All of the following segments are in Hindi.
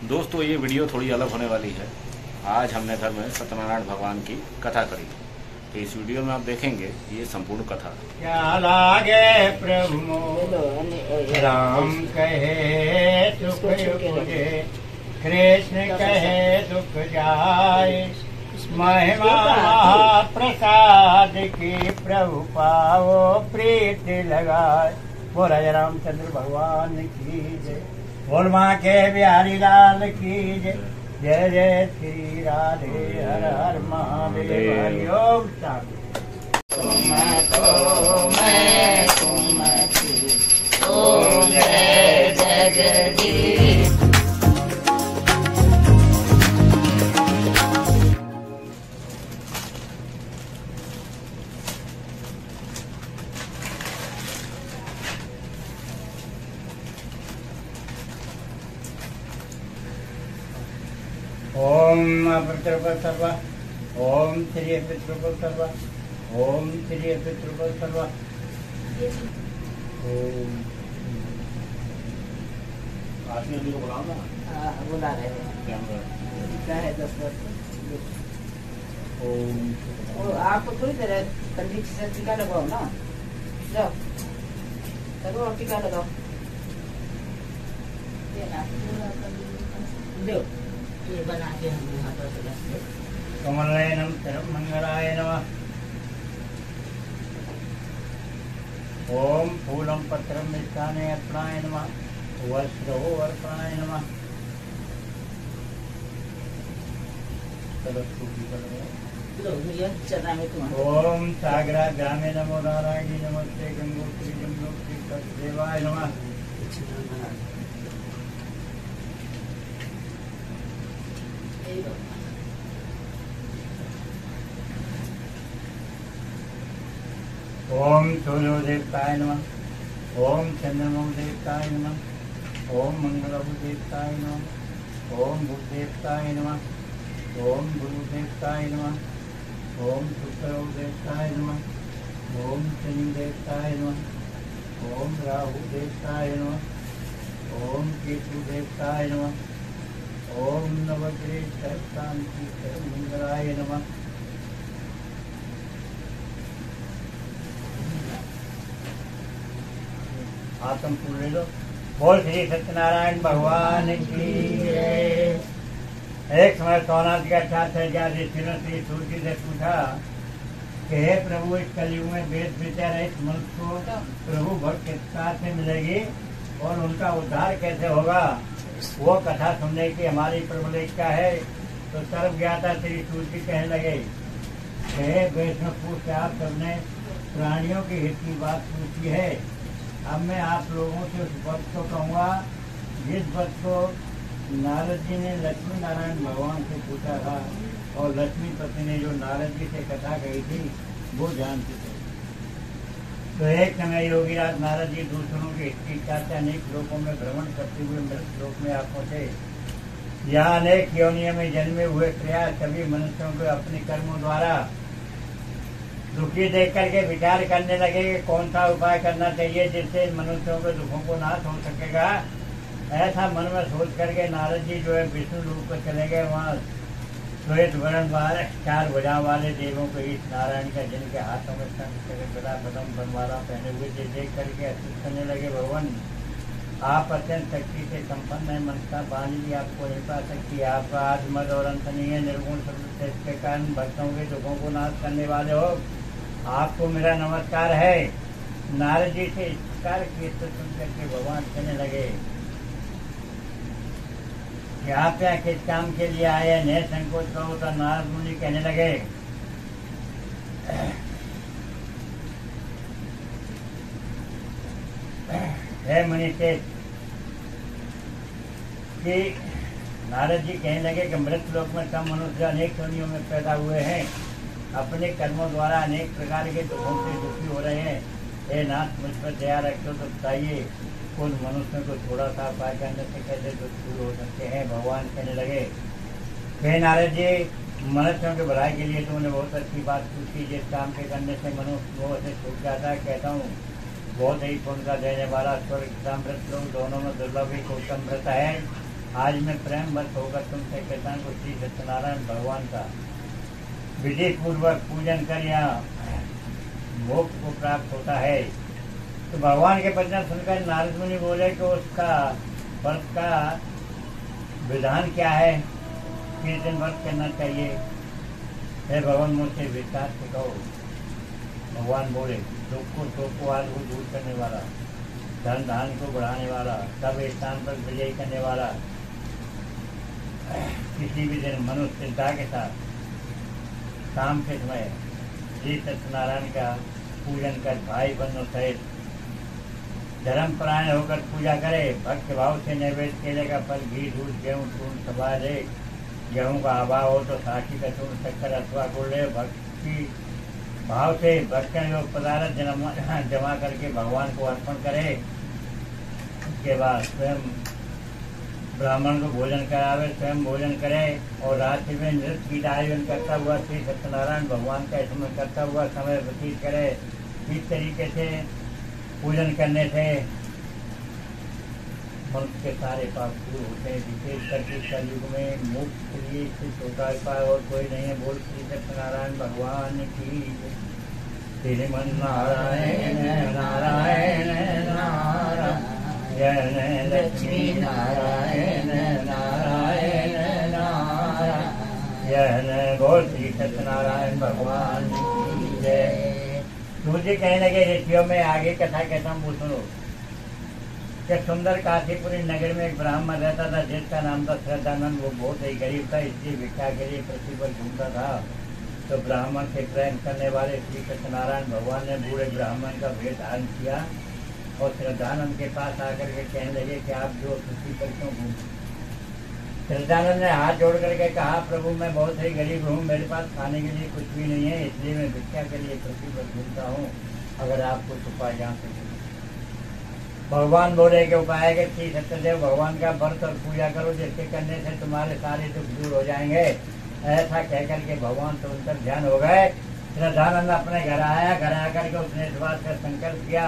दोस्तों ये वीडियो थोड़ी अलग होने वाली है। आज हमने घर में सत्यनारायण भगवान की कथा करी, तो इस वीडियो में आप देखेंगे ये संपूर्ण कथा। क्या लागे प्रभु राम कहे सुख उपजे, कृष्ण कहे दुख जाए, महिमा प्रसाद की प्रभु पाओ प्रीति लगाए। वो राजा रामचंद्र भगवान की जय, बोल माँ के बिहारी लाल की जय। जय जय श्री राधे हर हर महादेव हरि ओम शांति। ओम जय जगदीश। ओम पितृपद सर्वा, ओम श्री पितृपद सर्वा, ओम श्री पितृपद सर्वा। ओम आदमी को बुलाओ ना। बुला रहे हैं, क्या है 10 वर्ष। ओम आपको थोड़ी देर पंडित से टीका लगाओ ना, जाओ करो टीका लगाओ। दो ये बना के हम यहाँ पर कमलायनम मंगलाय नमः। ओम फूलम पत्रम मिष्टाने अर्पणाय नमः, वस्त्रो अर्पणाय नमः। चला है तुम्हारा। ओम सागरा ग्रामे नमो नारायणी नमस्ते गंगोत्री जमुनोत्री तत्देवाय नमः। ओम सूर्यो देवताय नमः, ओम चंद्रमो देवताय नमः, ओम मंगलभु देवताय नमः, ओम बुध देवताय नमः, ओम गुरु देवताय नमः, ओम शुक्रो देवताय नमः, ओम शनि देवताय नमः, ओम राहु देवताय नमः, ओम केतु देवताय नमः, ओम नवग्रह शांति मंगलाय नमः। आत्म पूर्ण ले लो। बोल श्री सत्यनारायण भगवान की जय। एक समय सोनाथ का छात्र जाति श्री सूर्य से पूछा कि हे प्रभु, इस कलयुग में वेद विचार रहित मनुष्य को प्रभु भक्त किसका से मिलेगी और उनका उद्धार कैसे होगा। वो कथा सुनने की हमारी प्रबल इच्छा है। तो सर्व ज्ञाता श्री सूर्य कहने लगे, हे वैष्णव से आप सबने प्राणियों के हित की बात पूछी है। अब मैं आप लोगों से उस वक्त को कहूँगा जिस वक्त को नारद जी ने लक्ष्मी नारायण भगवान से पूछा था, और लक्ष्मी पति ने जो नारद जी से कथा कही थी वो जानते थे। तो एक समय योगीराज नारद जी दूसरों की हित की इच्छा से अनेक लोकों में भ्रमण करते हुए मृत लोक में आप पहुंचे। यहाँ अनेक योनियों में जन्मे हुए प्रयास सभी मनुष्यों को अपने कर्मों द्वारा दुखी देख करके विचार करने लगे कि कौन सा उपाय करना चाहिए जिससे मनुष्यों के दुखों को नाश हो सकेगा। ऐसा मन में सोच करके नारद जी जो है विष्णु लोक पर चले गए। वहाँ श्वेत वर्ण वाले 4 भुजाओं वाले देवों को इस नारायण का, जिनके हाथों में शंख गदा पद्म बनवाला पहने हुए थे, देख करके अस्तुत करने लगे, भगवान आप अत्यंत शक्ति से संपन्न है, मनसा बानी भी आपको नहीं पा सकती। आपका आदि मद और अंत नहीं है, निर्गुण सर्वश्रेष्ठ के कारण भक्तों के दुखों को नाश करने वाले हो, आपको मेरा नमस्कार है। नारद जी से इस प्रकार की सुन करके भगवान कहने लगे कि आप यहाँ किस काम के लिए आए हैं, न संकोच करो। तो नारद मुनि कहने लगे, हे मुनि से कि नारद जी कहने लगे कि मृत लोक में सब मनुष्य अनेक योनियों में पैदा हुए हैं, अपने कर्मों द्वारा अनेक प्रकार के दुखों से दुखी हो रहे हैं। हे नाथ, मुझ पर दया रखो तो बताइए उन मनुष्यों को थोड़ा सा उपाय करने से कैसे दुख दूर हो सकते हैं। भगवान कहने लगे, हे नारद जी, मनुष्यों के भलाई के लिए तुमने बहुत अच्छी बात पूछी। जिस काम के करने से मनुष्य मोह से छूट जाता है, कहता हूँ बहुत ही पुण्य का देने वाला स्वर्ग का मृत लोग दोनों में दुर्लभ ही उत्तम व्रत है। आज मैं प्रेम बस होकर तुमसे कहता हूँ श्री सत्यनारायण भगवान का विधि पूर्वक पूजन कर या मोक्ष को प्राप्त होता है। तो भगवान के वचन सुनकर नारद मुनि बोले कि उसका व्रत का विधान क्या है, किस दिन व्रत करना चाहिए। हे भगवान मुझसे विस्तार से कहो। भगवान बोले दुख को शोक को आदि को दूर करने वाला, धन धान को बढ़ाने वाला, सब स्थान पर विजय करने वाला, किसी भी दिन मनुष्य चिंता के साथ शाम के समय श्री सत्यनारायण का पूजन कर भाई बंधु सहित धर्म परायण होकर पूजा करे। भक्त भाव से नैवेद्य केले का फल घी दूध गेहूँ चूर्ण सभा दे। गेहूँ का अभाव हो तो साखी का चूर्ण शक्कर अथवा गुड़ ले। भक्ति भाव से भक्तन योग पदार्थ जमा करके भगवान को अर्पण करे। उसके बाद स्वयं ब्राह्मण को भोजन करावे, स्वयं भोजन करे और रात्रि में नृत्य गीत आयोजन करता हुआ श्री सत्यनारायण भगवान का स्मरण करता हुआ समय व्यतीत करे। इस तरीके से पूजन करने से मनुष्य के सारे पाप दूर होते हैं। विशेष करके कलयुग में मोक्ष के लिए इससे छोटा उपाय और कोई नहीं है। बोल श्री सत्यनारायण भगवान की। श्रीमन नारायण नारायण नारायण लक्ष्मी नारायण नारायण नारायण। बोल श्री सत्यनारायण भगवान की जय। सूर्य कहने लगे ऋषियों में आगे कथा कहता हूँ, सुनो। कि सुंदर काशीपुरी नगर में एक ब्राह्मण रहता था जिसका नाम था श्रद्धानंद। वो बहुत ही गरीब था, इसलिए भिक्षा के लिए पृथ्वी पर घूमता था। तो ब्राह्मण से प्रेम करने वाले श्री सत्यनारायण भगवान ने बूढ़े ब्राह्मण का भेद धारण किया और श्रद्धानंद के पास आकर के कहने लगे कि आप जो पृथ्वी पर क्यों घूमते। श्रद्धानंद ने हाथ जोड़ करके कहा, प्रभु मैं बहुत ही गरीब हूँ, मेरे पास खाने के लिए कुछ भी नहीं है, इसलिए मैं भिक्षा के लिए पृथ्वी पर घूमता हूँ। अगर आप कुछ उपाय जान सके। भगवान बोले के उपाय के श्री सत्यदेव भगवान का व्रत और पूजा करो, जिसके करने से तुम्हारे सारे दुख दूर हो जाएंगे। ऐसा कहकर के भगवान तो उन पर ध्यान हो गए। श्रद्धानंद अपने घर आया। घर आकर के उसने इस बात का संकल्प किया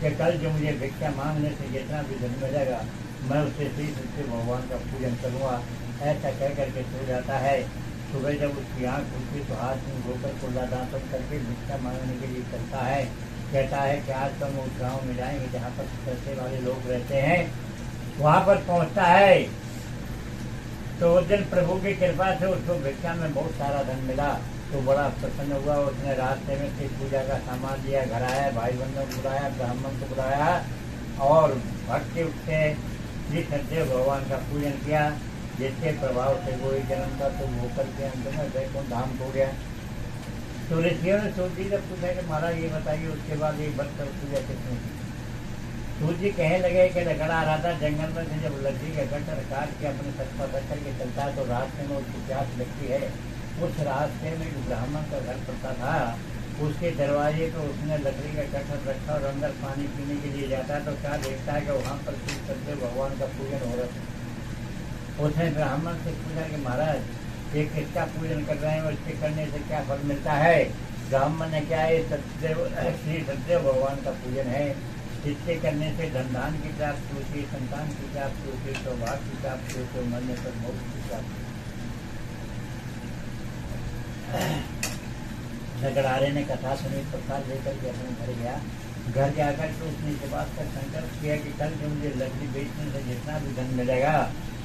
कि कल जो मुझे भिक्षा मांगने से जितना भी धन मिलेगा मैं उससे श्री सत्य भगवान का पूजन करूँगा। ऐसा कह करके सो जाता है। सुबह जब उसकी आँख खुलती तो हाथ में धोकर कुल्ला दांतन करके भिक्षा मांगने के लिए चलता है। कहता है कि आज तो हम उस गाँव में जाएंगे जहाँ पर पैसे वाले लोग रहते हैं। वहाँ पर पहुँचता है तो उस दिन प्रभु की कृपा से उसको भिक्षा में बहुत सारा धन मिला। तो बड़ा प्रसन्न हुआ। उसने रास्ते में से पूजा का सामान लिया, घर आया, भाई बंधुओं को बुलाया, ब्राह्मण को बुलाया और भक्ति उससे श्री सत्यदेव भगवान का पूजन किया, जिसके प्रभाव से वो एक जन्म का तो होकर के अंत में वैकुंठ धाम हो गया। तो ऋषियों ने सूर्य जी से पूछा कि महाराज ये बताइए उसके बाद ये भक्त पूजा कितनी की। सूर्य जी कहने लगे कि लकड़ा आ रहा था जंगल में से, जब लकड़ी का गट्ठर काट के अपने सच पर रख करके चलता है तो रास्ते में उसकी प्यास लगती है। उस रास्ते में एक ब्राह्मण का घर पड़ता था। उसके दरवाजे पे उसने लकड़ी का गट्ठर रखा और अंदर पानी पीने के लिए जाता है तो क्या देखता है कि वहाँ पर श्री सत्यदेव भगवान का पूजन हो रहा था। उसने ब्राह्मण से पूछा कि महाराज ये किसका पूजन कर रहे हैं और इसके करने से क्या फल मिलता है। ब्राह्मण ने क्या है सत्यदेव श्री सत्यदेव भगवान का पूजन है, इसके करने से धन की प्राप्ति होती है, संतान की प्राप्ति होती है, सौभाग्य की प्राप्ति होती है, मरने पर मोक्ष की प्राप्ति। झगड़ारे ने कथा सुनी, प्रसाद लेकर के अपने घर गया। घर जाकर के उसने इस बात का संकल्प किया कि कल जो मुझे लकड़ी बेचने से जितना भी धन मिलेगा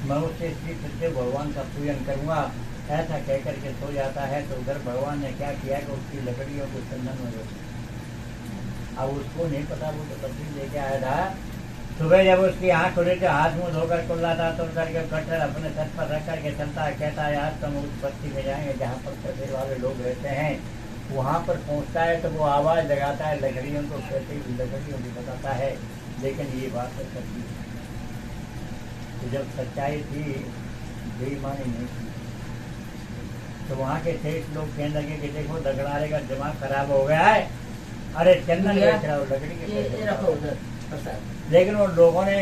मैं उससे श्री सत्यदेव भगवान का पूजन करूंगा। ऐसा कहकर के सो जाता है। तो उधर भगवान ने क्या किया कि उसकी लकड़ियों को चंदन में रोक। अब उसको नहीं पता, वो तो लकड़ी लेके आया था। सुबह जब उसकी आँख खुली तो हाथ मुँह धोकर कुल्ला था तो उधर के कट्टर अपने सर पर रख करके चलता है। कहता है आज तो हम उस बस्ती में जाएंगे जहाँ पर पैसे वाले लोग रहते हैं। वहाँ पर पहुँचता है तो वो आवाज़ लगाता है लकड़ियों को, कैसे लकड़ियों की बताता है। लेकिन ये बात तो सच्ची है। तो जब सच्चाई थी बेईमानी नहीं थी। तो वहाँ के शेष लोग कहने लगे कि देखो दगड़ारे का दिमाग खराब हो गया है, अरे चंदन बेच रहा हो लकड़ी के पैसे। लेकिन उन लोगों ने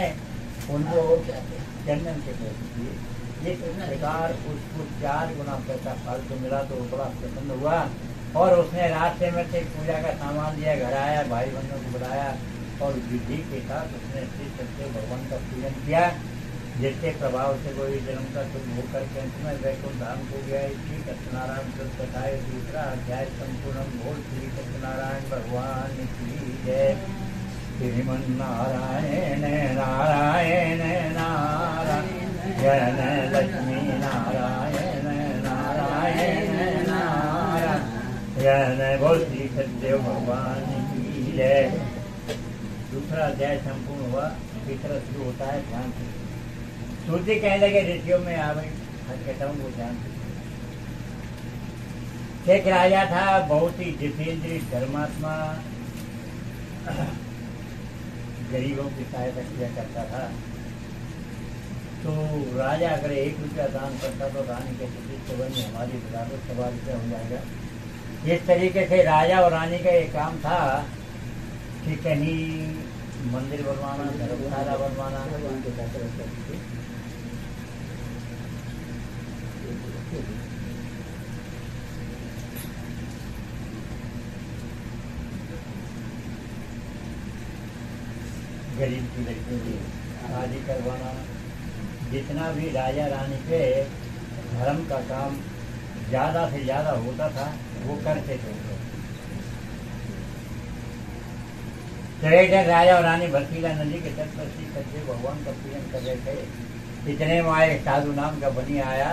उनको चंदन के पैसे दिए। इस प्रकार उसको 4 गुना पैसा फालतू मिला तो वो बड़ा प्रसन्न हुआ और उसने रास्ते में से पूजा का सामान लिया, घर आया, भाई बहनों को बुलाया और विधि के साथ उसने श्री सत्यदेव भगवान का पूजन किया। जिसके प्रभाव से कोई जन्म का सुख भोग करके अंत में वैकुंठ धाम को गया। श्री सत्यनारायण कृत कथाएं दूसरा अध्याय संपूर्ण बोल। श्री सत्यनारायण भगवान की जय। श्रीमन नारायण नारायण नारायण लक्ष्मी नारायण नारायण नारायण बोल। श्री सत्यदेव भगवान की जय। दूसरा अध्याय संपूर्ण हुआ। तीसरा शुरू होता है ध्यान से। सूर्य कहने लगे ऋषियों में आ गई। कहता हूँ वो ध्यान से। एक राजा था, बहुत ही जितेंद्रीय धर्मात्मा, गरीबों की सहायता किया करता था। तो राजा अगर 1 रुपया दान करता तो रानी के प्रति हमारी बराबर 1.25 रुपया हो जाएगा। इस तरीके से राजा और रानी का एक काम था कि कहीं मंदिर बनवाना, धर्मशाला बनवाना, गरीब की लड़कियों की शादी करवाना। जितना भी राजा रानी के धर्म का काम ज्यादा से ज्यादा होता था वो करते थे। तो एक दिन राजा और रानी भरतीला नदी के तट पर श्री सत्यदेव भगवान का पूजन कर रहे थे। इतने में एक साधु नाम का बनी आया।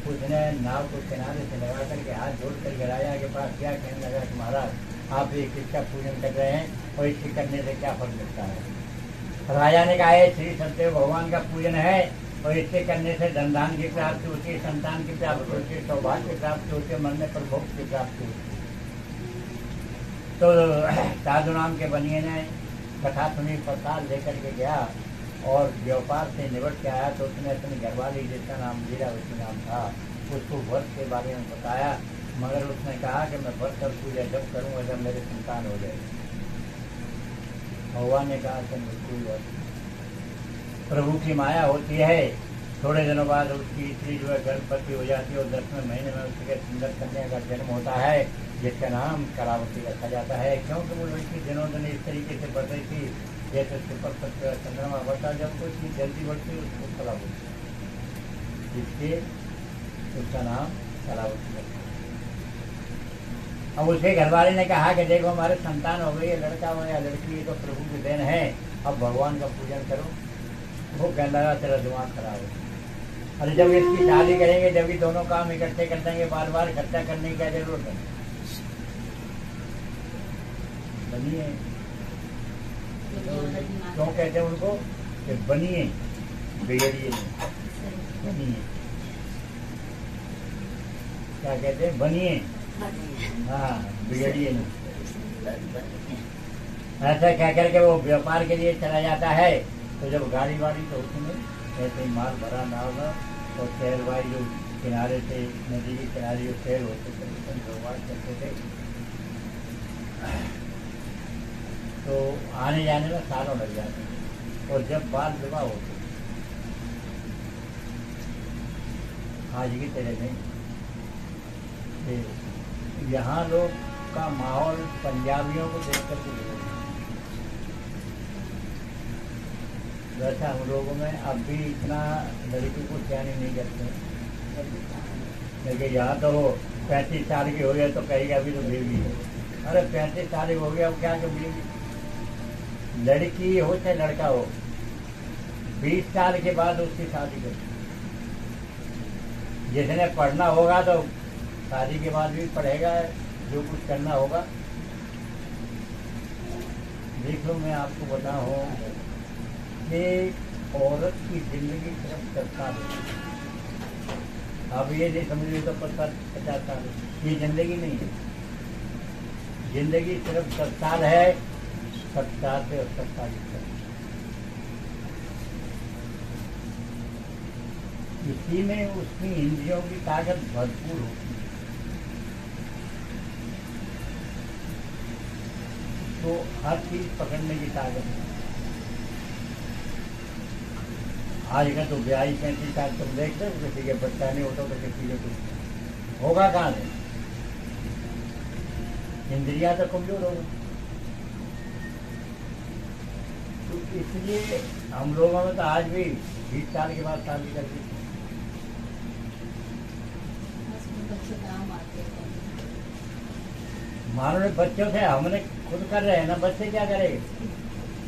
उसने नाव को किनारे से लगा करके हाथ जोड़ करके राजा के पास क्या कहने लगा कि महाराज आप ये किसका पूजन कर रहे हैं और इसके करने से क्या फल मिलता है। राजा ने कहा श्री सत्यदेव भगवान का पूजन है और इससे करने से धन धान की प्राप्ति होती है, संतान की प्राप्ति होती है, सौभाग्य की प्राप्ति होती है, मरने पर मोक्ष की प्राप्ति होती है। तो साधु नाम के बनिए ने कथा सुनी, प्रसाद लेकर के गया और व्यापार से निपट के आया। तो उसने अपनी घरवाली जिसका नाम मीरा उसका नाम था उसको व्रत के बारे में बताया। मगर उसने कहा कि मैं व्रत कर पूजा जब करूँगा जब मेरे संतान हो जाए। भगवान ने कहा कि कोई व्रत प्रभु की माया होती है। थोड़े दिनों बाद उसकी स्त्री जो है गर्भवती हो जाती है और 10वें महीने में उसके सुंदर कन्या का जन्म होता है जिसका नाम कलावती रखा जाता है। क्योंकि वो लड़की दिनों दिन इस तरीके से बढ़ रही थी जैसे सुपर सत्य चंद्रमा बढ़ता, जब कोई चीज जल्दी बढ़ती उसको कलावती, इसलिए उसका नाम कलावती रखा। अब उसके घरवाले ने कहा कि देखो हमारे संतान हो गई है, लड़का हो या लड़की, ये तो प्रभु की देन है, अब भगवान का पूजन करो। वो कहने लगा तेरा दिमाग खराब है। अरे जब इसकी शादी करेंगे जब भी दोनों काम इकट्ठे कर देंगे, बार बार खर्चा करने की क्या जरूरत है। बनिए क्यों कहते हैं उनको कि बनिए, बिगड़िए नहीं, बनिए। क्या कहते हैं, बनिए, हाँ बिगड़िए नहीं। ऐसा कह करके वो व्यापार के लिए चला जाता है। तो जब गाड़ी वाड़ी तो उसमें ऐसे ही माल भरा नाव में और शहर वाली जो किनारे से नदी के किनारे जो शहर होते थे व्यवहार करते थे, तो आने जाने में सालों लग जाते। और जब बाल विवाह होते आज की तरह नहीं, यहाँ लोग का माहौल पंजाबियों को देख कर वैसा हम लोगों में अब भी इतना लड़की को चयन नहीं करते। लेकिन यहाँ तो 35 साल की हो गया तो कहेगा अभी तो बेबी है। अरे 35 साल हो गया अब क्या कि बेबी, लड़की हो चाहे लड़का हो 20 साल के बाद उसकी शादी कर। जिसने पढ़ना होगा तो शादी के बाद भी पढ़ेगा, जो कुछ करना होगा। देखो मैं आपको बताऊं कि औरत की जिंदगी सिर्फ 10 साल है। अब ये नहीं समझिए तो 50 साल, ये जिंदगी नहीं है। जिंदगी सिर्फ 10 साल है, 70 से 47 तक। इसी में उसकी इंद्रियों की ताकत भरपूर होती है। तो हर चीज पकड़ने की ताकत है। आज का तो 42-35 साल तुम देख रहे हो, किसी के बच्चा नहीं होता तो किसी के कुछ होगा कहाँ से। इंद्रिया तो कमजोर होगा। तो इसलिए हम लोगों में तो आज भी 20 साल के बाद शादी कर दी। बच्चे काम आते हैं। मानो बच्चों से हमने खुद कर रहे हैं ना, बच्चे क्या करेंगे?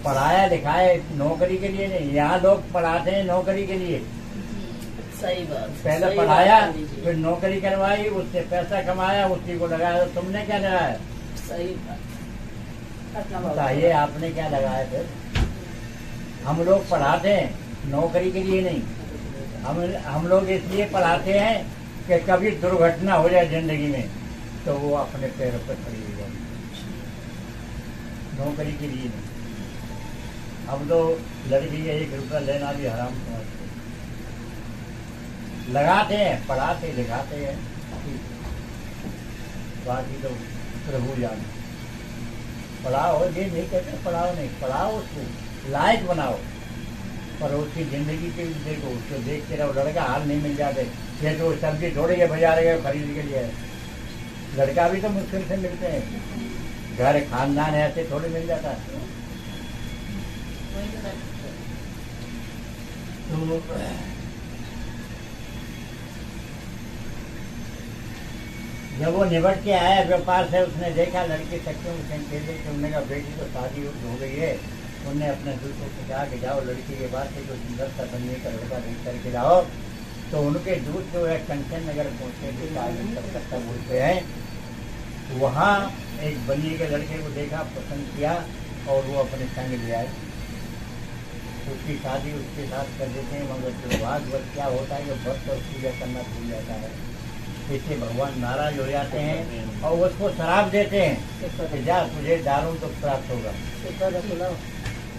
पढ़ाया लिखाए नौकरी के लिए नहीं, यहाँ लोग पढ़ाते हैं नौकरी के लिए। सही बात। पहले सही पढ़ाया, बात लीजिए। फिर नौकरी करवाई, उससे पैसा कमाया, उसी को लगाया। तो तुमने क्या लगाया? सही बात। अपना बात। बताइए आपने क्या लगाया? फिर हम लोग पढ़ाते हैं नौकरी के लिए नहीं, हम लोग इसलिए पढ़ाते हैं कि कभी दुर्घटना हो जाए जिंदगी में तो वो अपने पैरों पर खड़ी हो जाए, नौकरी के लिए नहीं। अब तो लड़की का 1 रुपया लेना भी हराम समझते हैं। लगाते हैं, पढ़ाते लिखाते हैं, बाकी तो प्रभु जाने। पढ़ाओ, ये नहीं कहते पढ़ाओ नहीं, पढ़ाओ, उसको लायक बनाओ, पर उसकी जिंदगी के देखो, उसको देखते रहो। लड़का हाल नहीं मिल जाते, ये तो सब्जी थोड़ी है बाजार गए खरीद के लिए, लड़का भी तो मुश्किल से मिलते हैं। घर खानदान ऐसे थोड़ी मिल जाता है। वही तो बात है। तो जब वो निबट के आया व्यापार से, उसने देखा लड़के सच्चों से खेले कि उन्होंने कहा बेटी तो शादी हो गई है। उनने अपने दूतों को कहा कि जाओ लड़की के बाद से जो सुंदर सा बनने का लड़का देख करके लाओ। तो उनके दूत जो है कंचन नगर पहुंचे थे, कलकत्ता बोलते हैं। वहाँ एक बनिए के लड़के को देखा, पसंद किया और वो अपने संग ले आए। उसकी शादी उसके साथ कर देते हैं, मगर दुर्भाग्यवश क्या होता है कि भक्त और पूजा करना भूल जाता है। इससे भगवान नाराज हो जाते हैं और उसको शराब देते हैं कि जा तुझे दारू तो प्राप्त होगा।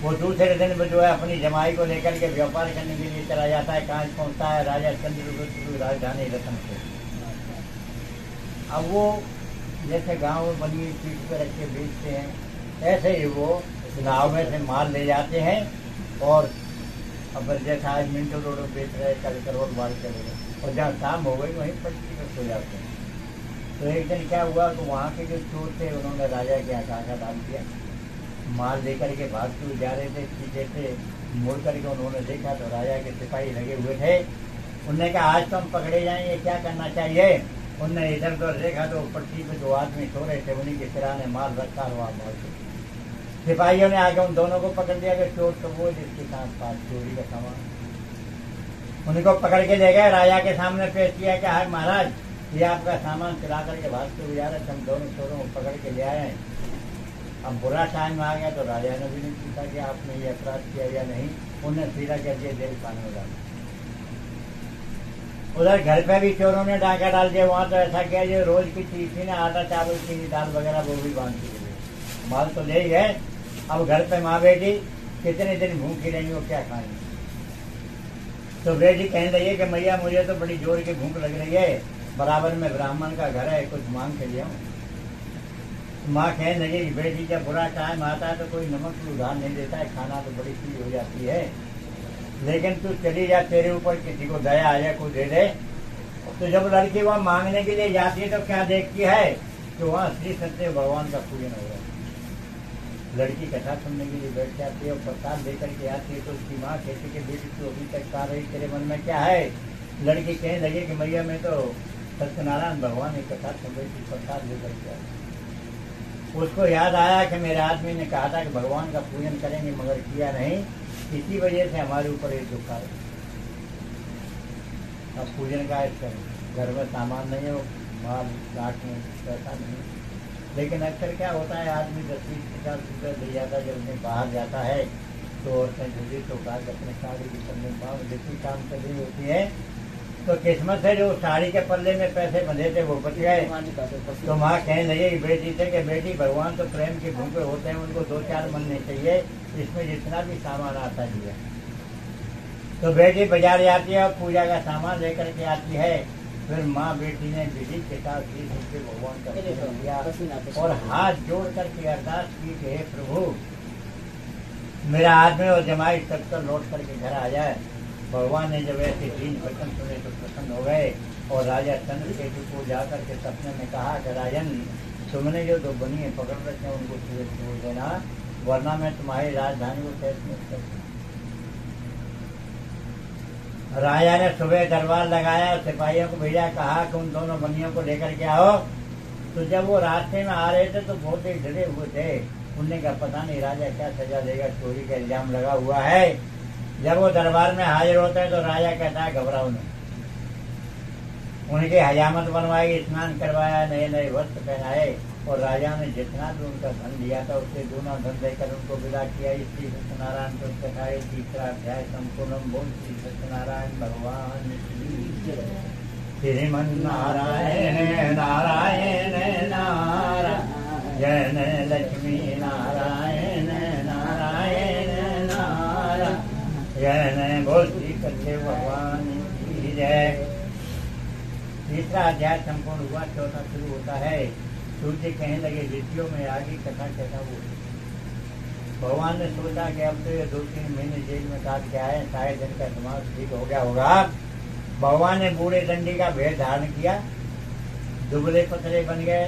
वो दूसरे दिन में जो है अपनी जमाई को लेकर के व्यापार करने के लिए चला जाता है। कहाँ पहुँचता है? राजा चंद्रगुप्त की राजधानी रतन से। अब वो जैसे गांव में बनी पीठ पे रख के बेचते हैं, ऐसे ही वो नाव में से माल ले जाते हैं और अब जैसा आज मिंटो रोड बेच रहे, कल करोड़ बाल चले गए और जहाँ शाम हो गई वहीं पट्टी पर सो जाते हैं। तो एक दिन क्या हुआ कि वहाँ के जो चोर थे उन्होंने राजा के आकाशा डाल दिया, माल लेकर के भागते हुए जा रहे थे। पीछे से मुड़ करके उन्होंने देखा तो राजा के सिपाही लगे हुए थे। उनने कहा आज तो हम पकड़े जाएंगे, क्या करना चाहिए? उनने इधर उधर देखा तो पट्टी पे 2 आदमी सो रहे थे, उन्हीं के सिरा ने माल रखा हुआ। सिपाहियों ने आके उन दोनों को पकड़ दिया कि चोर तो वो जिसके साथ पास चोरी का सामान। उनको पकड़ के ले गए, राजा के सामने पेश किया कि हाय महाराज, ये आपका सामान चुरा करके भागते हुए जा रहे थे, हम दोनों चोरों को पकड़ के ले आए हैं। अब बुरा टाइम आ गया तो राजा ने भी नहीं पूछा कि आपने ये अपराध किया या नहीं, उन्हें सीधा कर दिया जेल खाने में डाल। उधर घर पे भी चोरों ने डाका डाल दिया। वहाँ तो ऐसा किया जो रोज की चीज थी ना, आटा चावल चीनी दाल वगैरह वो भी बांध दी गई। माल तो ले ही है, अब घर पे माँ बेटी कितने दिन भूखी रही हो, क्या खाएंगे? तो बेटी कहने लगी कि मैया मुझे तो बड़ी जोर की भूख लग रही है, बराबर में ब्राह्मण का घर है, कुछ मांग के ले आऊं। माँ कहने लगी कि बेटी जब बुरा टाइम आता है तो कोई नमक भी उधार नहीं देता है, खाना तो बड़ी चीज हो जाती है, लेकिन तू चली जा, तेरे ऊपर किसी को दया आ जाए, कोई दे दे। तो जब लड़की वहाँ मांगने के लिए जाती है तो क्या देखती है कि वहाँ श्री सत्य भगवान का पूजन हो रहा है। लड़की कथा सुनने के लिए बैठ जाती है और प्रसाद लेकर के आती है तो उसकी माँ कहती कि बेटी तू अभी तक खा रही, तेरे मन में क्या है? लड़की कहने लगे कि मैया मैं तो सत्यनारायण भगवान की कथा सुन रही थी, प्रसाद लेकर के आई। उसको याद आया कि मेरे आदमी ने कहा था कि भगवान का पूजन करेंगे मगर किया नहीं, इसी वजह से हमारे ऊपर एक दुख आया। अब पूजन का घर में सामान नहीं है, माल गांठ में पैसा नहीं, लेकिन अक्सर क्या होता है आदमी 10-20-50 रुपये ले जाता है। जब उन्हें बाहर जाता है तो औरतें जल्दी तो उठा के अपने साड़ी के पल्ले पाँव जैसी काम कर रही होती है तो किस्मत से जो साड़ी के पल्ले में पैसे बंधे थे वो बच गए। तो माँ कहने लगे कि बेटी से कि बेटी भगवान तो प्रेम के भूखे होते हैं, उनको 2-4 मनने चाहिए, इसमें जितना भी सामान आता है। तो बेटी बाजार जाती है और पूजा का सामान लेकर के आती है। फिर माँ बेटी ने विधि के साथ भगवान का पूजन किया और हाथ जोड़ करके अरदास की कि हे प्रभु मेरा आदमी और जमाई तक तो लौट करके घर आ जाए। भगवान ने जब ऐसे 3 वचन सुने तो प्रसन्न हो गए और राजा चंद्रकेतु को जाकर के सपने में कहा कि राजन तुमने जो 2 बनिए पकड़ रखे हैं उनको छोड़ देना, वरना मैं तुम्हारी राजधानी को कैसे राजा ने सुबह दरबार लगाया, सिपाहियों को भेजा, कहा कि उन दोनों बनियों को लेकर के आओ। तो जब वो रास्ते में आ रहे थे तो बहुत ही डरे हुए थे। उनने कहा पता नहीं राजा क्या सजा देगा, चोरी का इल्जाम लगा हुआ है। जब वो दरबार में हाजिर होते हैं तो राजा कहता है घबराओ नहीं। उनकी हजामत बनवाई, स्नान करवाया, नए नए वस्त्र पहनाए और राजा ने जितना भी उनका धन दिया था उससे दूना धन देकर उनको विदा किया। श्री सत्यनारायण को कथाए तीसरा अध्याय संपूर्ण। बोल श्री सत्यनारायण भगवान की जय। श्रीमन नारायण नारायण नारायण लक्ष्मी नारायण नारायण नारायण। बोल श्री सत्य भगवान की जय। तीसरा अध्याय संपूर्ण हुआ, चौथा शुरू होता है। सूर्य कहने लगे ऋषियों में आगे कथा कहता वो। भगवान ने सोचा कि अब तो ये 2-3 महीने जेल में काट के आए, शायद इनका दिमाग ठीक हो गया होगा। भगवान ने बूढ़े दंडी का भेद धारण किया, दुबले पतले बन गए,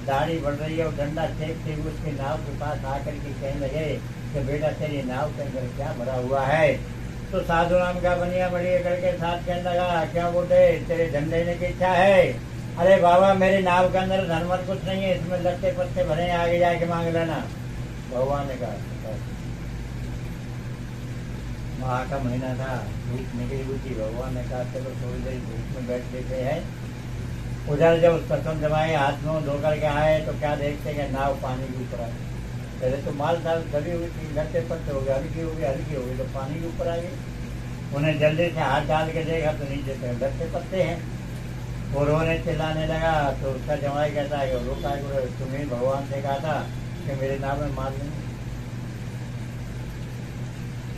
दाढ़ी बढ़ रही है और डंडा फेंकते हुए उसके नाव के पास आकर के कहने लगे कि बेटा तेरी नाव के अंदर क्या भरा हुआ है। तो साधु नाम का बनिया बढ़िया करके साथ कहने लगा, क्या बोलते तेरे धन देने की इच्छा है? अरे बाबा मेरे नाव के अंदर धन मत कुछ नहीं है, इसमें लट्टे पत्ते भरे, आगे जाके मांग लेना। भगवान ने कहा माह का महीना था, धूप निकली हुई थी। भगवान ने कहा चलो थोड़ी देर धूप में बैठ लेते हैं। उधर जब कसम जमाए हाथ में धो करके आए तो क्या देखते कि नाव पानी के ऊपर आई। पहले तो माल दाल दबी हुई थी, लट्टे पत्ते हो गए, हल्की हो गई तो पानी के ऊपर आ गई। उन्हें जल्दी से हाथ डाल के देखा तो नीचे से लट्टे पत्ते हैं। और रोने चिल्लाने लगा तो उसका जमाई कहता है रोका, तुम्हें भगवान से कहा था कि मेरे नाम में माल नहीं।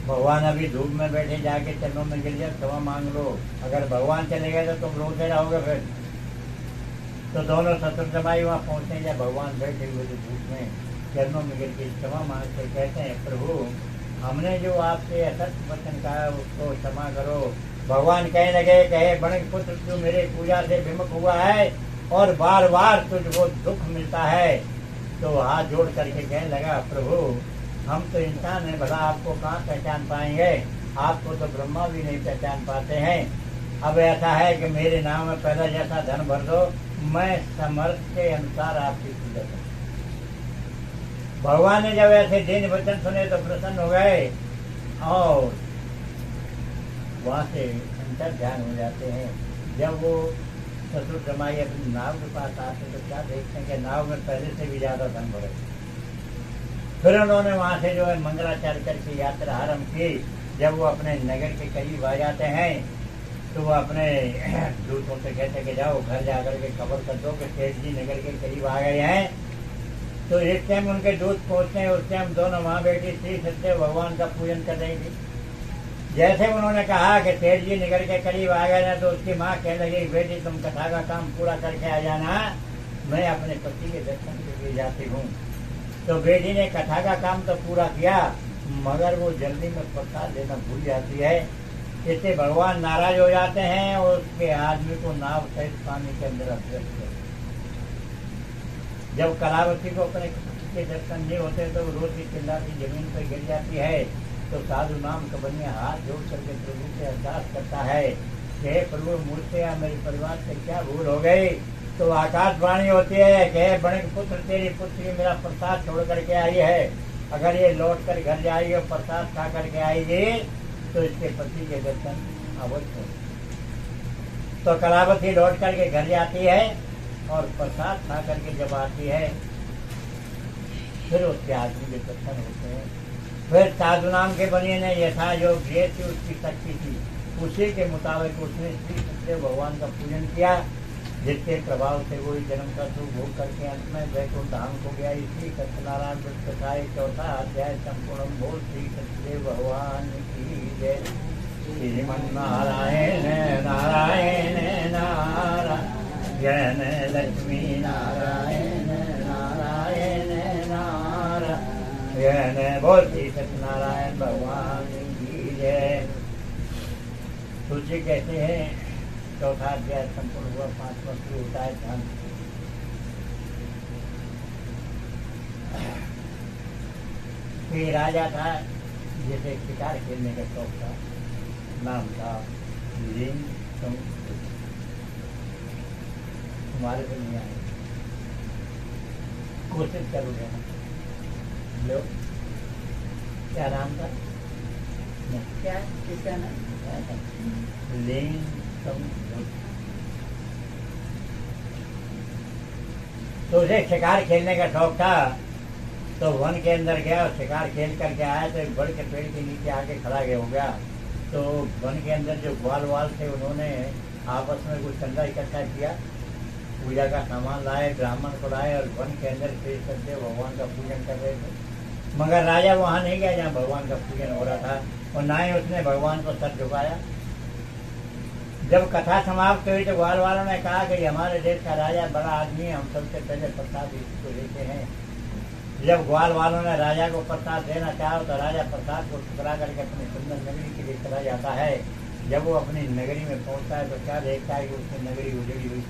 भगवान अभी धूप में बैठे, जाके चरणों में गिर जाए क्षमा मांग लो। अगर भगवान चले गए तो तुम रोते रहोगे फिर। तो दोनों ससुर जमाई वहाँ पहुँचने जब भगवान बैठे हुए थे धूप में, चरणों में गिर के क्षमा मांग कर कहते हैं प्रभु हमने जो आपसे असत्य वचन कहा उसको क्षमा करो। भगवान कहने लगे कहे बणक पुत्र तू मेरे पूजा से विमुख हुआ है और बार बार तुझको दुख मिलता है। तो हाथ जोड़ करके कहने लगा प्रभु हम तो इंसान है, भला आपको कहाँ पहचान पाएंगे, आपको तो ब्रह्मा भी नहीं पहचान पाते हैं। अब ऐसा है कि मेरे नाम में पहला जैसा धन भर दो, मैं समर्थ के अनुसार आपकी पूजा करूँ। भगवान ने जब ऐसे दिन वचन सुने तो प्रसन्न हो गए और वहाँ से अंतर ध्यान हो जाते हैं। जब वो ससुर जमाई अपनी नाव के पास आते तो क्या देखते हैं कि नाव में पहले से भी ज्यादा धन भरे। फिर उन्होंने वहाँ से जो है मंगलाचार्य करके यात्रा आरम्भ की। जब वो अपने नगर के करीब आ जाते हैं तो वो अपने दूतों से कहते कि जाओ घर जाकर के खबर कर दो कि सेठ जी नगर के करीब आ गए हैं। तो इस टाइम उनके दूत पहुँचते हैं, उस टाइम दोनों वहाँ बैठी श्री सत्य भगवान का पूजन कर रही थी। जैसे उन्होंने कहा कि सेठ जी नगर के करीब आ गए ना तो उसकी माँ कहने लगी बेटी तुम कथा का काम पूरा करके आ जाना, मैं अपने पति के दर्शन के लिए जाती हूँ। तो बेटी ने कथा का काम तो पूरा किया मगर वो जल्दी में प्रसाद देना भूल जाती है। इससे भगवान नाराज हो जाते हैं और उसके आदमी को नाव सहित पानी के अंदर अभ्यस्त कर। जब कलावती को अपने पति के दर्शन नहीं होते तो रोटी चिल्लाती जमीन पर गिर जाती है। तो साधु नाम का बनिया हाथ जोड़ करके प्रभु से अरदास करता है कि प्रभु मुझसे या मेरे परिवार से क्या भूल हो गई। तो आकाशवाणी होती है कि बणक पुत्र तेरी पुत्री मेरा प्रसाद छोड़ करके आई है, अगर ये लौट कर घर जाएगी और प्रसाद खा करके आएगी तो इसके पति के दर्शन अवश्य हो। तो कलावती लौट करके घर जाती है और प्रसाद खा करके जब आती है फिर उसके आदमी के दर्शन होते हैं। फिर साधु नाम के बनिए ने यथा जो ग्रेस थी उसकी शक्ति थी उसी के मुताबिक उसने श्री सत्य भगवान का पूजन किया, जिसके प्रभाव से वो जन्म का सुख भोग करके अंत में वैकुंठ धाम को गया। श्री सत्यनारायण कथा चौथा अध्याय संपूर्ण। बोल श्री सत्य भगवान की जय। श्रीमन नारायण नारायण नारायण लक्ष्मी नारायण नारायण नारायण। बोल श्री सत्यनारायण भगवान की जय। तुझे कहते हैं चौथा अध्याय संपूर्ण हुआ, 5वां शुरू होता है ध्यान। राजा था जिसे शिकार खेलने का शौक था, नाम था लीन तुम तुम्हारे से नहीं आए, कोशिश करो लेना। लो क्या नाम था? क्या किसका नाम? लीन तुम। तो उसे शिकार खेलने का शौक था, तो वन के अंदर गया और शिकार खेल करके आया, तो एक बड़ के पेड़ के नीचे आके खड़ा हो गया। तो वन के अंदर जो ग्वाल वाल थे उन्होंने आपस में कुछ चंदा इकट्ठा किया, पूजा का सामान लाए, ब्राह्मण को लाए और वन के अंदर पेश करके भगवान का पूजन कर रहे थे। मगर राजा वहाँ नहीं गया जहाँ भगवान का पूजन हो रहा था, और ना ही उसने भगवान को सर झुकाया। जब कथा समाप्त हुई तो ग्वाल वालों ने कहा कि हमारे देश का राजा बड़ा आदमी है, हम सबसे पहले प्रसाद इसको देते हैं। जब ग्वाल वालों ने राजा को प्रसाद देना चाहा तो राजा प्रसाद को ठुकरा करके अपनी सुंदर नगरी के लिए चला जाता है। जब वो अपनी नगरी में पहुंचता है तो क्या देखता है कि उसकी नगरी उजड़ी हुई।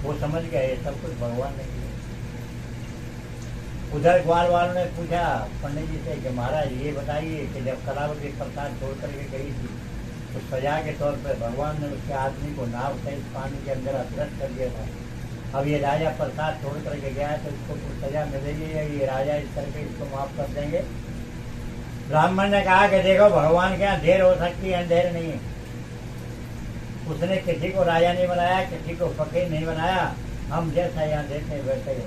वो समझ गया ये सब कुछ भगवान ने किया। उधर ग्वाल वालों ने पूछा पंडित जी से कि महाराज ये बताइए कि जब कलावती प्रसाद छोड़ करके गई थी तो सजा के तौर पर भगवान ने उसके आदमी को नाव सहित पानी के अंदर अदृश्य कर दिया था। अब ये राजा प्रसाद छोड़ करके गया है तो इसको कुछ सजा मिलेगी या ये राजा इस करके इसको माफ कर देंगे? ब्राह्मण ने कहा कि देखो भगवान के यहाँ देर हो सकती है, अंधेर नहीं है। उसने किसी को राजा नहीं बनाया, किसी को फकीर नहीं बनाया, हम जैसा यहाँ देखते वैसे ही।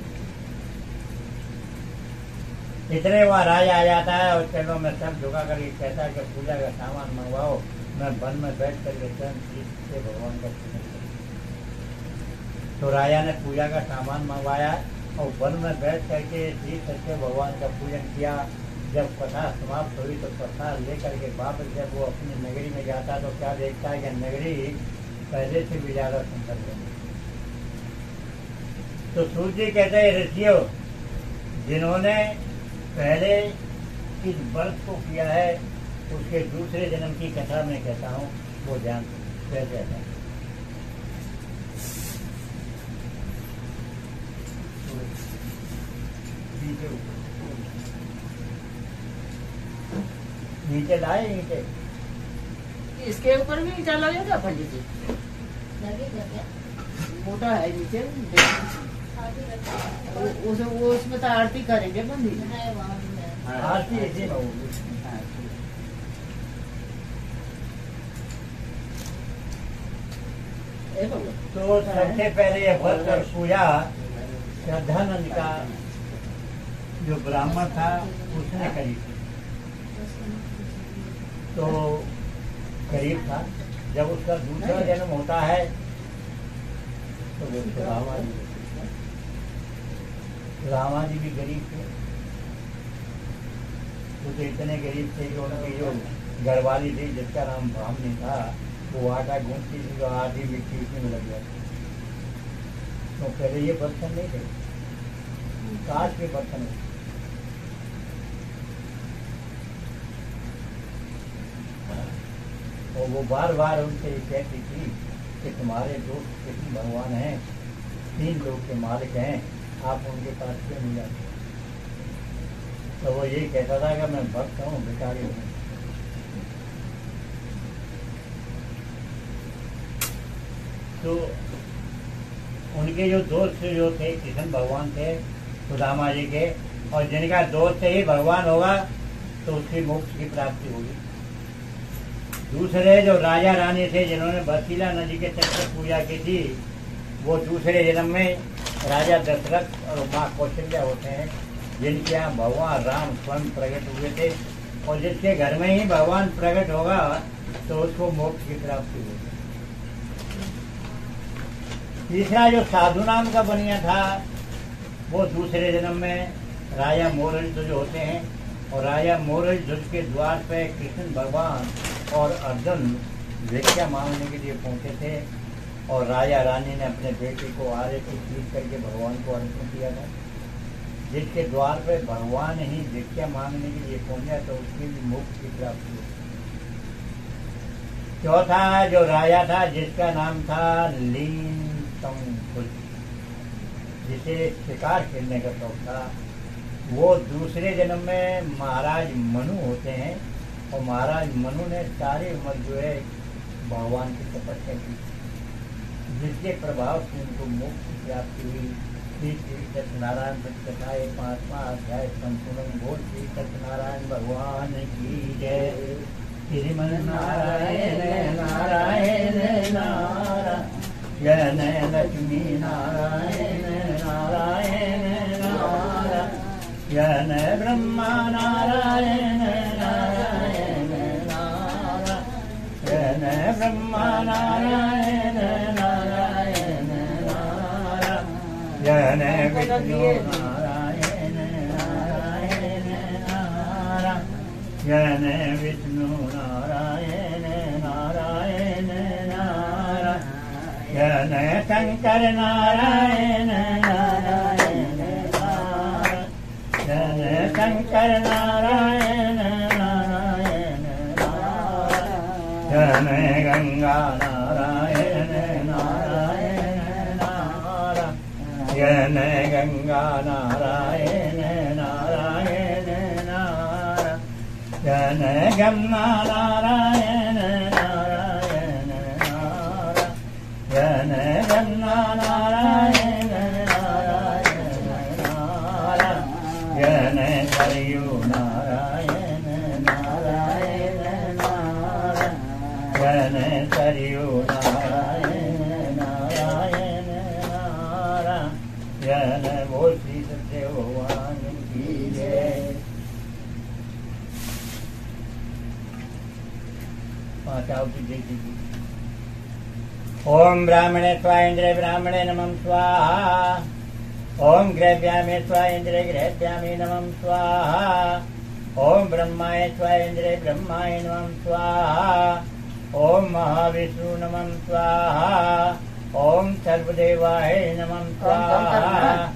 इतने वहाँ राजा आ जाता है और चलो मैं सब झुका करके कहता है कि पूजा का सामान मंगवाओ, मैं वन में बैठ करके स्वयं से भगवान का पूजन करूँ। तो राजा ने पूजा का सामान मंगवाया और वन में बैठ करके श्री सत्य भगवान का पूजन किया। जब कथा समाप्त हुई तो प्रसाद लेकर के वापस जब वो अपनी नगरी में जाता तो क्या देखता है कि नगरी पहले से भी ज्यादा सुंदर है। तो सूर्य कहते हैं ऋषियों जिन्होंने पहले इस व्रत को किया है उसके दूसरे जन्म की कथा में कहता हूँ वो ध्यान कैसे है। नीचे लाए नीचे इसके ऊपर भी ईटा लगेगा पंडित जी? लगेगा क्या? मोटा है नीचे। आगे रखो। वो उसमें तो आरती करेंगे पंडित जी। है वहाँ भी है। आरती इसी में होगी। तो सबसे पहले ये व्रत और पूजा श्रद्धानंद का जो ब्राह्मण था उसने करी थी। तो गरीब था, जब उसका दूसरा जन्म होता है तो वो रामा जी भी गरीब थे। वो तो इतने गरीब थे कि उनकी जो घरवाली थी जिसका नाम ब्राह्मणी था वो आटा गूंथती थी तो आधी मिट्टी उसी में लग जाती। तो पहले ये बर्तन नहीं थे, कांच के बर्तन थे। और वो बार बार उनसे ये कहती थी कि तुम्हारे दोस्त कृष्ण भगवान हैं, 3 लोग के मालिक हैं, आप उनके पास क्यों नहीं जाते? तो वो यही कहता था कि मैं भक्त हूँ, भिखारी हूँ। तो उनके जो दोस्त जो थे कृष्ण भगवान थे सुदामा जी के, और जिनका दोस्त ही भगवान होगा तो उसकी मोक्ष की प्राप्ति होगी। दूसरे जो राजा रानी थे जिन्होंने बर्फीला नदी के तट पर पूजा की थी वो दूसरे जन्म में राजा दशरथ और माँ कौशल्या होते हैं, जिनके यहाँ भगवान राम स्वयं प्रकट हुए थे। और जिसके घर में ही भगवान प्रकट होगा तो उसको मोक्ष की प्राप्ति होगी। तीसरा जो साधु नाम का बनिया था वो दूसरे जन्म में राजा मोरध्वज होते हैं, और राजा मोरध्वज के द्वार पे कृष्ण भगवान और अर्जुन भिक्षा मांगने के लिए पहुंचे थे, और राजा रानी ने अपने बेटे को आरे से खींच करके भगवान को अर्पण किया था। जिसके द्वार पे भगवान ही भिक्षा मांगने के लिए पहुंचा तो उसकी भी मोक्ष की प्राप्ति हुई। चौथा जो राजा था जिसका नाम था लीन तंकुल, जिसे शिकार खेलने का शौक था, वो दूसरे जन्म में महाराज मनु होते हैं। और महाराज मनु ने सारी उम्र जो है भगवान की तपस्या की, जिसके प्रभाव से उनको मोक्ष की प्राप्ति हुई। श्री श्री सत्यनारायण कथा 5वां अध्याय संपूर्ण बोल। श्री सत्यनारायण भगवान की जय। श्रीमन नारायण नारायण नारायण लक्ष्मी नारायण नारायण नारायण ब्रह्मा नारायण नारायण नारायण ब्रह्मा नारायण नारायण नारायण विष्णु नारायण नारायण नारायण विष्णु नारायण नारायण नारायण शंकर नारायण नारायण नारायण शंकर नारायण नारायण नारायण गंगा नारायण नारायण नारायण गंगा नारायण नारायण नारायण जमुना नारायण नारायण नारायण जमुना नारायण नारायण नारायण सरयू नारायण नारायण नारायण सरयू नारायण नारायण नारायण बोल श्री सत्य भगवान की जय। ओम ब्राह्मणे स्वा इंद्रे ब्राह्मणे नमः स्वाहा। ओम ग्रह्यामे स्वा इंद्रे ग्रह्यामे नमः स्वाहा। ओम ब्रह्माय स्वा इंद्रे ब्रह्माय नमः स्वाहा। ओम महाविष्णु नमः स्वाहा। ओम सर्वदेवाय नमः स्वाहा।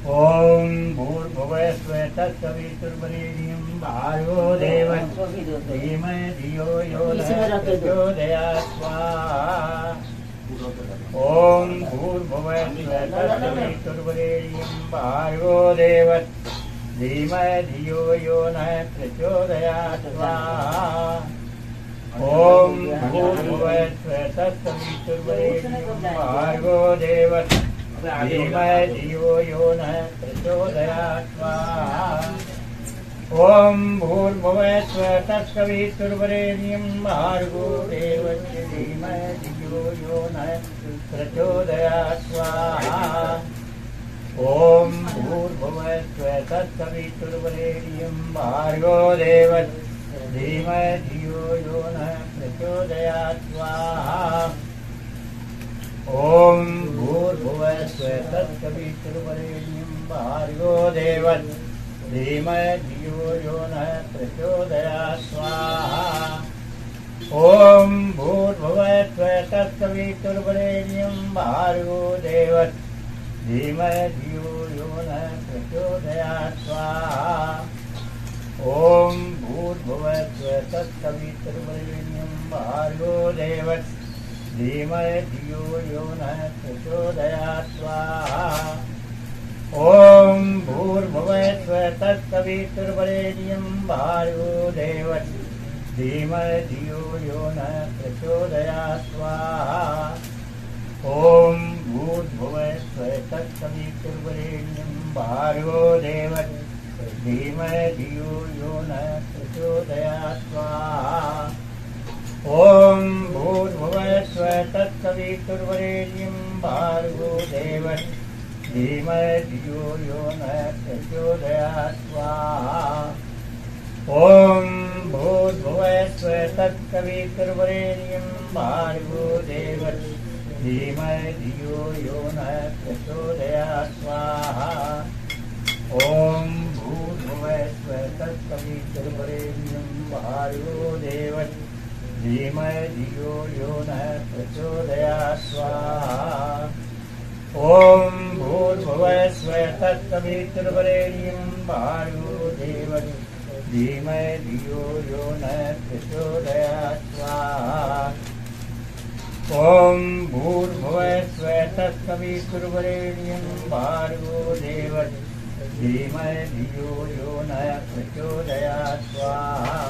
ओम भूर्भुवः स्वः तत्सवितुर्वरेण्यं भर्गो देवस्य धीमहि धियो यो नः प्रचोदयात् स्वाहा। ओम भूर्भुवः स्वः तत्सवितुर्वरेण्यं भर्गो देवस्य धीमहि धियो यो नः प्रचोदयात् स्वाहा। ओम भूर्भुवः स्वः तत्सवितुर्वरेण्यं भर्गो देवस्य धीमहि धियो यो नः प्रचोदयात् स्वाहा। ओम भूर्भुवः स्वः तत्सवितुर्वरेण्यं भर्गो देवस्य धीमहि धियो यो नः प्रचोदयात् स्वाहा। ओम भूर्भुवः स्वः तत्सवितुर्वरेण्यं भर्गो देवस्य धीमहि धियो यो नः प्रचोदयात् स्वाहा। ओम भूर्भुवः स्वः तत्सवितुर्वरेण्यं भर्गो देवस्य धीमहि धियो यो नः प्रचोदयात् स्वाहा। ओम भूर्भुवः स्वः तत्सवितुर्वरेण्यं भर्गो देवस्य धीमहि धियो यो नः प्रचोदयात् स्वाहा। ओम भूर्भुवः स्वः तत्सवितुर्वरेण्यं भर्गो देवस्य धीमहि धियो यो नः प्रचोदयात् स्वाहा। ओम भूर्भुवः स्वः तत्सवितुर्वरेण्यं भर्गो देवस्य धीमहि धियो यो नः प्रचोदयात् स्वाहा। ओम भूर्भुवः स्वः तत्सवितुर्वरेण्यं भर्गो देवस्य धीमहि धियो यो नः प्रचोदयात् स्वाहा। ओम भूर्भुवः स्वः तत्सवितुर्वरेण्यं भर्गो देवस्य धीमहि धियो यो नः प्रचोदयात् स्वाहा। ओम भूर्भुवः स्वः तत्सवितुर्वरेण्यं भर्गो देवस्य धीमहि धियो यो नः प्रचोदयात् स्वाहा। ओम भूर्भुवः स्वः तत्सवितुर्वरेण्यं भर्गो देवस्य धीमहि धियो यो नः प्रचोदयात् स्वाहा। ओम भूर्भुवः स्वः तत्सवितुर्वरेण्यं भर्गो देवस्य धीमहि धियो यो नः प्रचोदयात् स्वाहा। ॐ भूर्भुवः स्वः तत्सवितुर्वरेण्यं भर्गो देवस्य धीमहि धियो यो नः प्रचोदयात् स्वाहा।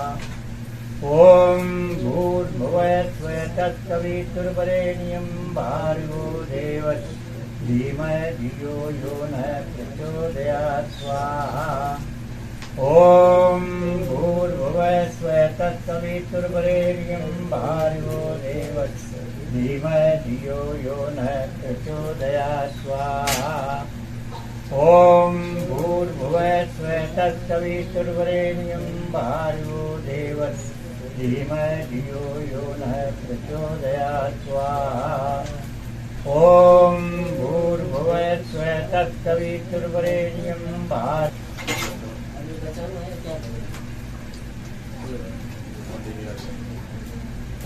ॐ भूर्भुवः स्वः तत्सवितुर्वरेण्यं भर्गो देवस्य धीमहि धियो यो नः प्रचोदयात् स्वाहा। ॐ भूर्भुवः स्वः तत्सवितुर्वरेण्यं भर्गो देवस्य धीमहि धियो यो नः प्रचोदयात् स्वाहा। ॐ भूर्भुवः स्वः तत्सवितुर्वरेण्यं भर्गो देवस्य धीमहि धियो यो नः प्रचोदयात् स्वाहा। ॐ भूर्भुवः स्वः तत्सवितुर्वरेण्यं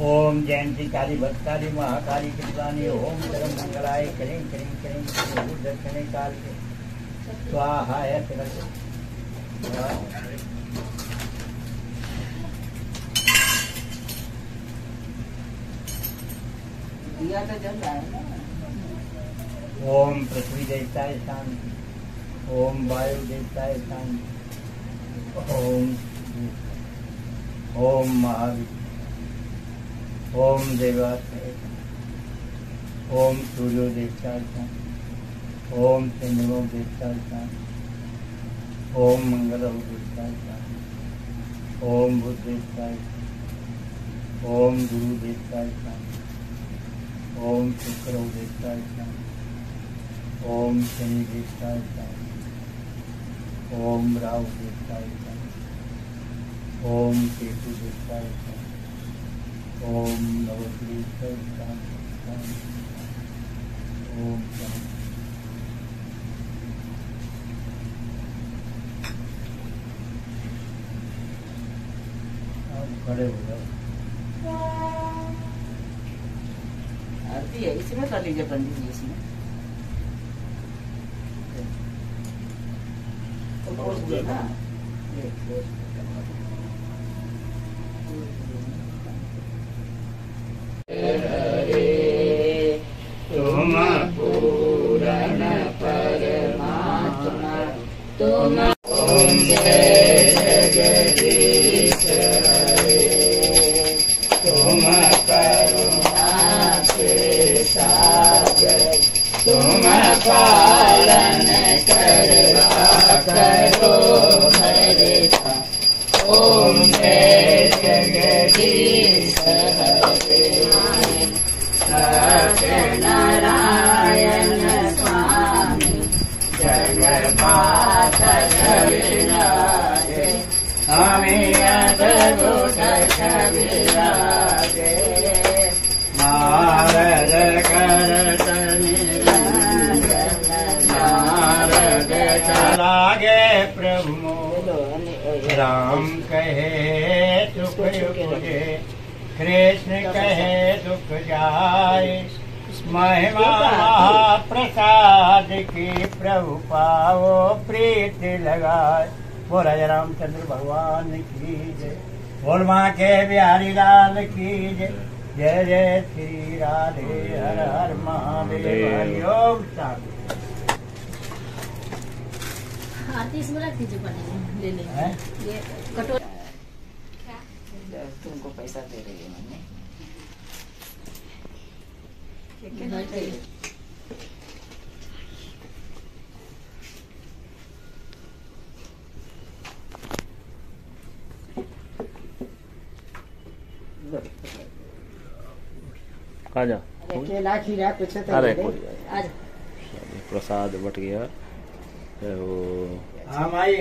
ओम जयंती काली भद्रकाली महाकाली कृपाणी ओम धर्म मंगलाय करीं करीं करीं करीं दक्षिणे काल के स्वाहाय दिया तो जल रहा है ना। ओम पृथ्वी देवताय शांति। ओम वायु देवताय शांति। ओम महावीर। ओम देवात्मय। ओम सूर्यो देवताय शांति। ओम चंद्रो देवताय शांति। ओम मंगलो देवताय शांति। ओम बुध देवताय शांति। ओम गुरु देवताय शांति। ओम शुक्रो देवताय शांति। ओम शनि देवताय शांति। ओम राहु देवताय शांति। ओम केतु देवताय शांति। ओम नवग्रह शांति। ओम शांति। खड़े हो जाओ। आरती है इसमें कर लीजिए पंडित जी इसमें तो बोल दिया ना। तुम पूर्ण परमात्मा तुम ओम जगदीश हरे तुम करुणा के सागर तुम पालन करवा करो हरे ओम जगदीश हरे सत्यनारायण स्वामी जगन्नाथ विराजे हमें अद्भुत विराजे नारद करत नारद लागे प्रभु राम कहे सुख युगे कृष्ण कहे दुख जाए महिमा प्रसाद की प्रभु पाओ प्रीति लगाए। बोल राजा रामचंद्र भगवान की जय। बोल माँ के बिहारी लाल की जय। जय जय श्री राधे हर हर महादेव हरिओम शांति। आरती इसमें रख दीजिए पंडित जी, ले लेंगे हैं? ये कटोरा। तुमको पैसा दे रही है मम्मी भर के। आजा। केला खीरा कुछ तो अरे दे दे। कोई आज प्रसाद बट गया। वो हाँ माई।